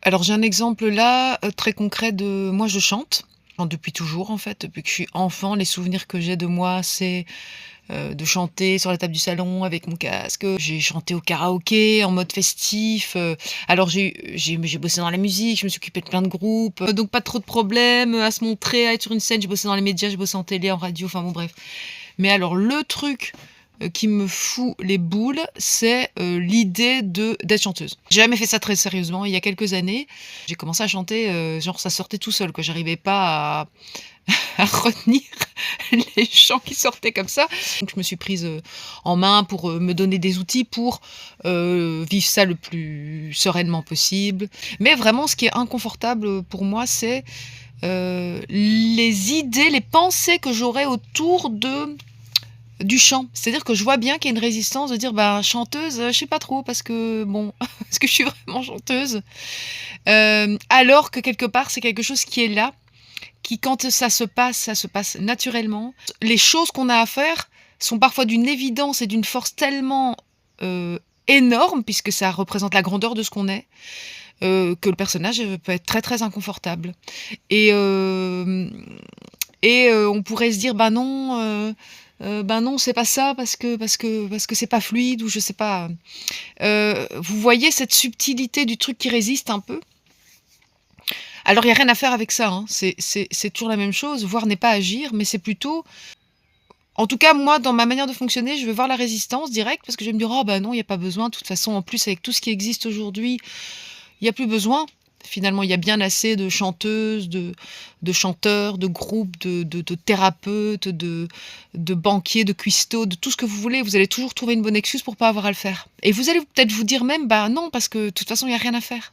Alors j'ai un exemple là, très concret de moi je chante. Depuis toujours en fait, depuis que je suis enfant, les souvenirs que j'ai de moi, c'est, de chanter sur la table du salon avec mon casque. J'ai chanté au karaoké en mode festif, alors j'ai bossé dans la musique, je me suis occupée de plein de groupes, donc pas trop de problèmes, à se montrer, à être sur une scène. J'ai bossé dans les médias, j'ai bossé en télé, en radio, enfin bon bref. Mais alors le truc, qui me fout les boules, c'est, l'idée de d'être chanteuse. J'ai jamais fait ça très sérieusement. Il y a quelques années, j'ai commencé à chanter, genre ça sortait tout seul quoi. J'arrivais pas à à retenir les chants qui sortaient comme ça. Donc je me suis prise, en main pour, me donner des outils pour, vivre ça le plus sereinement possible. Mais vraiment ce qui est inconfortable, pour moi, c'est, les idées, les pensées que j'aurais autour du chant. C'est-à-dire que je vois bien qu'il y a une résistance de dire: «Bah, chanteuse, je sais pas trop parce que bon, est-ce que je suis vraiment chanteuse?» Alors que quelque part, c'est quelque chose qui est là, qui quand ça se passe naturellement. Les choses qu'on a à faire sont parfois d'une évidence et d'une force tellement, énorme, puisque ça représente la grandeur de ce qu'on est, que le personnage, peut être très, très inconfortable. Et on pourrait se dire: «Bah non, bah non, c'est pas ça parce que c'est pas fluide» ou je sais pas. Vous voyez cette subtilité du truc qui résiste un peu? Alors il y a rien à faire avec ça, hein, c'est toujours la même chose, voir n'est pas agir, mais c'est plutôt en tout cas moi dans ma manière de fonctionner, je vais voir la résistance directe parce que je vais me dire: «Oh bah non, il y a pas besoin, de toute façon en plus avec tout ce qui existe aujourd'hui, il y a plus besoin». Finalement, il y a bien assez de chanteuses, de chanteurs, de groupes, de thérapeutes, de banquiers, de cuistots, de tout ce que vous voulez. Vous allez toujours trouver une bonne excuse pour pas avoir à le faire. Et vous allez peut-être vous dire même: «Bah non, parce que de toute façon, il y a rien à faire».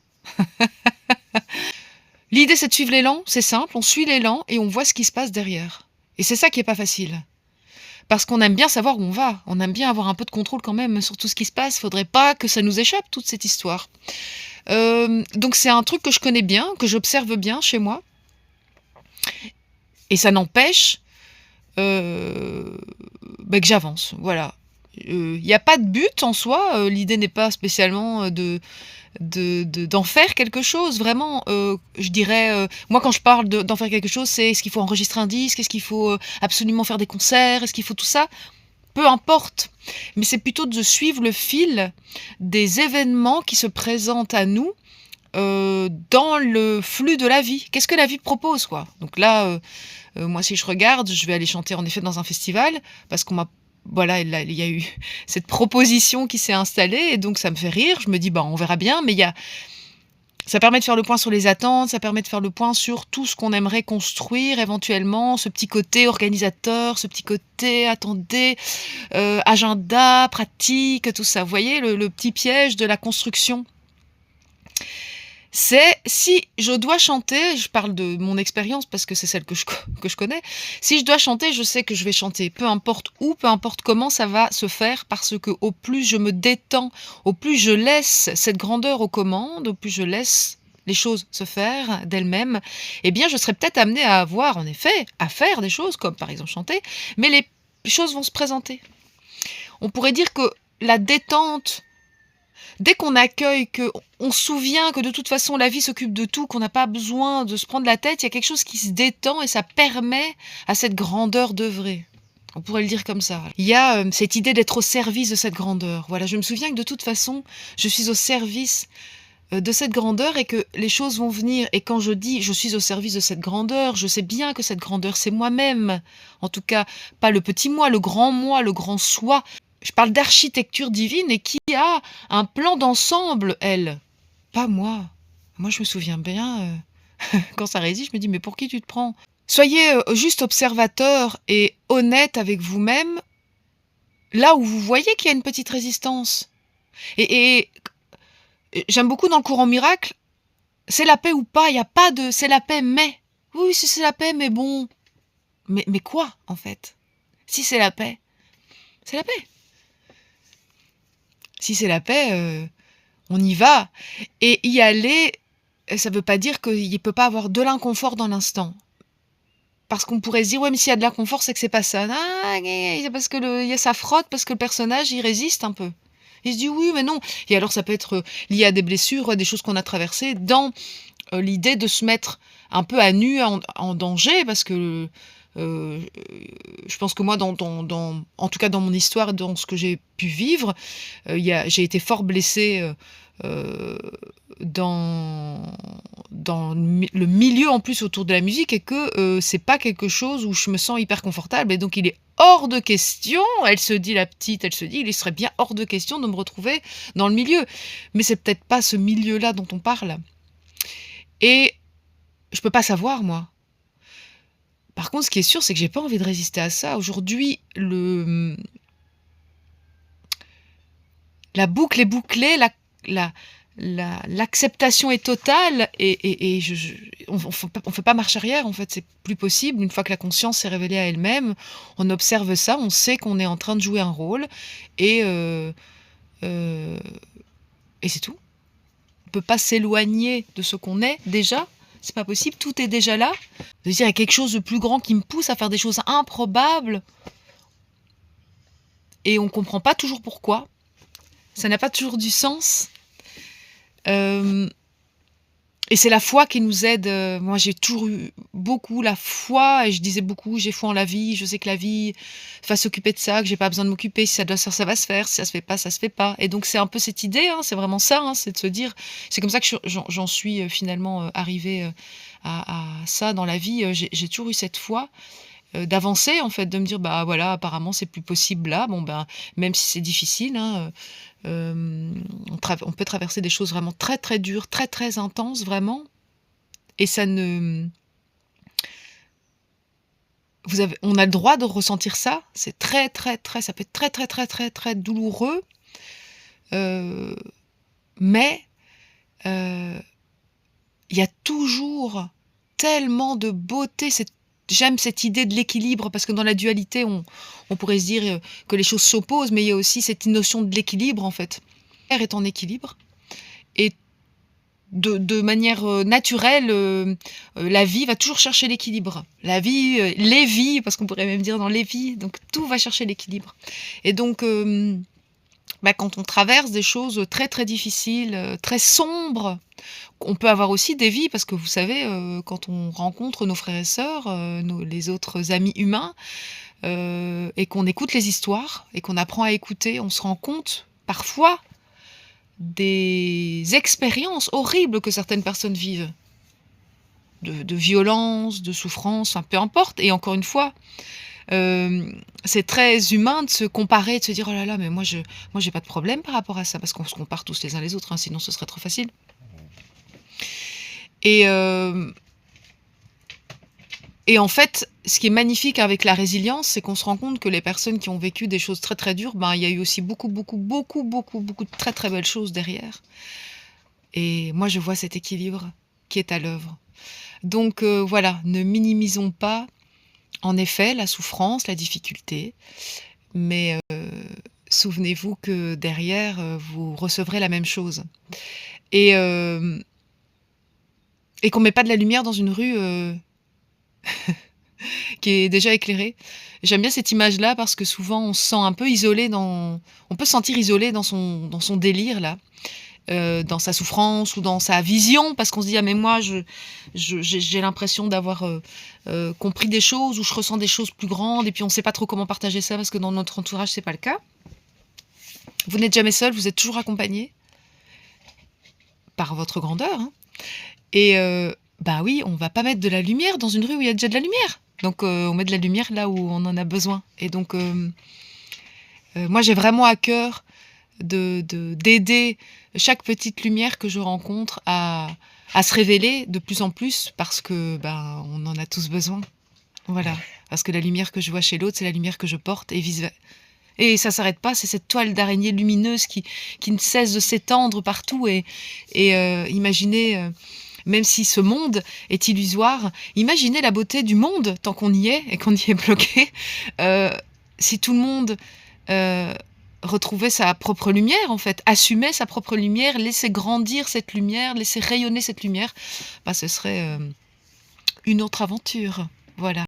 L'idée, c'est de suivre l'élan, c'est simple, on suit l'élan et on voit ce qui se passe derrière. Et c'est ça qui est pas facile. Parce qu'on aime bien savoir où on va, on aime bien avoir un peu de contrôle quand même sur tout ce qui se passe, faudrait pas que ça nous échappe toute cette histoire. Donc c'est un truc que je connais bien, que j'observe bien chez moi et ça n'empêche, que j'avance, voilà. Il y a pas de but en soi, l'idée n'est pas spécialement, d'en faire quelque chose vraiment, je dirais, moi quand je parle d'en faire quelque chose, c'est est-ce qu'il faut enregistrer un disque? Est-ce qu'il faut, absolument faire des concerts? Est-ce qu'il faut tout ça? Peu importe, mais c'est plutôt de suivre le fil des événements qui se présentent à nous, dans le flux de la vie. Qu'est-ce que la vie propose, quoi? Donc là, moi si je regarde, je vais aller chanter en effet dans un festival parce qu'on m'a voilà, il y a eu cette proposition qui s'est installée et donc ça me fait rire. Je me dis: «Bah, on verra bien», mais il y a ça permet de faire le point sur les attentes, ça permet de faire le point sur tout ce qu'on aimerait construire éventuellement, ce petit côté organisateur, ce petit côté: «Attendez, agenda, pratique», tout ça. Vous voyez le petit piège de la construction? C'est si je dois chanter, je parle de mon expérience parce que c'est celle que je connais. Si je dois chanter, je sais que je vais chanter, peu importe où, peu importe comment ça va se faire parce que au plus je me détends, au plus je laisse cette grandeur aux commandes, au plus je laisse les choses se faire d'elles-mêmes, eh bien je serai peut-être amenée à avoir en effet, à faire des choses comme par exemple chanter, mais les choses vont se présenter. On pourrait dire que la détente dès qu'on accueille, qu'on se souvient que de toute façon la vie s'occupe de tout, qu'on n'a pas besoin de se prendre la tête, il y a quelque chose qui se détend et ça permet à cette grandeur d'œuvrer. On pourrait le dire comme ça. Il y a, cette idée d'être au service de cette grandeur. Voilà, je me souviens que de toute façon, je suis au service, de cette grandeur et que les choses vont venir et quand je dis: «Je suis au service de cette grandeur», je sais bien que cette grandeur, c'est moi-même. En tout cas, pas le petit moi, le grand soi. Je parle d'architecture divine et qui a un plan d'ensemble, elle? Pas moi. Moi, je me souviens bien, quand ça résiste, je me dis: «Mais pour qui tu te prends?» Soyez, juste observateur et honnête avec vous-même, là où vous voyez qu'il y a une petite résistance. Et j'aime beaucoup dans le courant miracle, c'est la paix ou pas, il y a pas de c'est la paix mais. Oui, si c'est la paix, mais bon, mais quoi, en fait? Si c'est la paix, c'est la paix. Si c'est la paix, on y va et y aller, ça veut pas dire qu'il peut pas avoir de l'inconfort dans l'instant. Parce qu'on pourrait se dire: «Ouais, mais s'il y a de l'inconfort, c'est que c'est pas ça». Ah, c'est parce que le il y a ça frotte parce que le personnage, il résiste un peu. Il se dit: «Oui, mais non» et alors ça peut être, lié à des blessures, à des choses qu'on a traversées dans, l'idée de se mettre un peu à nu, en danger parce que, heu, je pense que moi dans en tout cas dans mon histoire, dans ce que j'ai pu vivre, il y a j'ai été fort blessée, heu, dans le milieu en plus autour de la musique et que, c'est pas quelque chose où je me sens hyper confortable et donc il est hors de question, elle se dit la petite, elle se dit: «Il serait bien hors de question de me retrouver dans le milieu». Mais c'est peut-être pas ce milieu-là dont on parle et je peux pas savoir moi. Par contre, ce qui est sûr, c'est que j'ai pas envie de résister à ça. Aujourd'hui, la boucle est bouclée, la l'acceptation est totale et je on fait pas marche arrière, en fait, c'est plus possible. Une fois que la conscience s'est révélée à elle-même, on observe ça, on sait qu'on est en train de jouer un rôle et heu et c'est tout. On peut pas s'éloigner de ce qu'on est déjà, c'est pas possible, tout est déjà là. De dire: «Il y a quelque chose de plus grand qui me pousse à faire des choses improbables» et on comprend pas toujours pourquoi. Ça n'a pas toujours du sens. Hem Et c'est la foi qui nous aide, moi j'ai toujours eu beaucoup la foi et je disais beaucoup: «J'ai foi en la vie, je sais que la vie va s'occuper de ça, que j'ai pas besoin de m'occuper, si ça doit se faire, ça va se faire, si ça se fait pas, ça se fait pas» et donc c'est un peu cette idée, hein, c'est vraiment ça, hein, c'est de se dire c'est comme ça que j'en suis, finalement, arrivée, à ça dans la vie, j'ai toujours eu cette foi, d'avancer en fait, de me dire: «Bah, voilà, apparemment c'est plus possible là, bon ben, même si c'est difficile, hein, on peut traverser des choses vraiment très, très dures, très, très intenses vraiment et ça ne vous avez on a le droit de ressentir ça. C'est très, très, très ça peut être très, très, très, très, très douloureux, heu, mais heu, il y a toujours tellement de beauté. J'aime cette idée de l'équilibre parce que dans la dualité, on pourrait se dire, que les choses s'opposent, mais il y a aussi cette notion de l'équilibre en fait. Terre est en équilibre et de manière, naturelle, la vie va toujours chercher l'équilibre. La vie, les vies, parce qu'on pourrait même dire dans les vies, donc tout va chercher l'équilibre et donc bah, quand on traverse des choses, très, très difficiles, très sombres, on peut avoir aussi des vies parce que vous savez, quand on rencontre nos frères et sœurs, les autres amis humains, et qu'on écoute les histoires et qu'on apprend à écouter, on se rend compte parfois des expériences horribles que certaines personnes vivent, de violence, de souffrance, enfin peu importe et encore une fois, c'est très humain de se comparer, de se dire: «Oh là là, mais moi j'ai pas de problème par rapport à ça», parce qu'on se compare tous les uns les autres, hein, sinon ce serait trop facile et hem et en fait, ce qui est magnifique avec la résilience, c'est qu'on se rend compte que les personnes qui ont vécu des choses très, très dures, ben, il y a eu aussi beaucoup, beaucoup, beaucoup, beaucoup, beaucoup de très, très belles choses derrière et moi je vois cet équilibre qui est à l'œuvre. Donc voilà, ne minimisons pas, en effet, la souffrance, la difficulté, mais souvenez-vous que derrière, vous recevrez la même chose et hem et qu'on met pas de la lumière dans une rue, qui est déjà éclairée. J'aime bien cette image-là parce que souvent on se sent un peu isolé on peut se sentir isolé dans son délire là, dans sa souffrance ou dans sa vision parce qu'on se dit: «Ah mais moi j'ai l'impression d'avoir, compris des choses ou je ressens des choses plus grandes» et puis on sait pas trop comment partager ça parce que dans notre entourage c'est pas le cas. Vous n'êtes jamais seul, vous êtes toujours accompagné par votre grandeur, hein et bah, oui, on va pas mettre de la lumière dans une rue où il y a déjà de la lumière. Donc on met de la lumière là où on en a besoin et donc moi j'ai vraiment à cœur d'aider chaque petite lumière que je rencontre à se révéler de plus en plus parce que, ben, on en a tous besoin. Voilà, parce que la lumière que je vois chez l'autre, c'est la lumière que je porte et vice ver et ça s'arrête pas, c'est cette toile d'araignée lumineuse qui ne cesse de s'étendre partout et imaginez, même si ce monde est illusoire, imaginez la beauté du monde tant qu'on y est et qu'on y est bloqué. Heu, Si tout le monde, heu, retrouvait sa propre lumière en fait, assumait sa propre lumière, laissait grandir cette lumière, laissait rayonner cette lumière, bah, ce serait, une autre aventure. Voilà.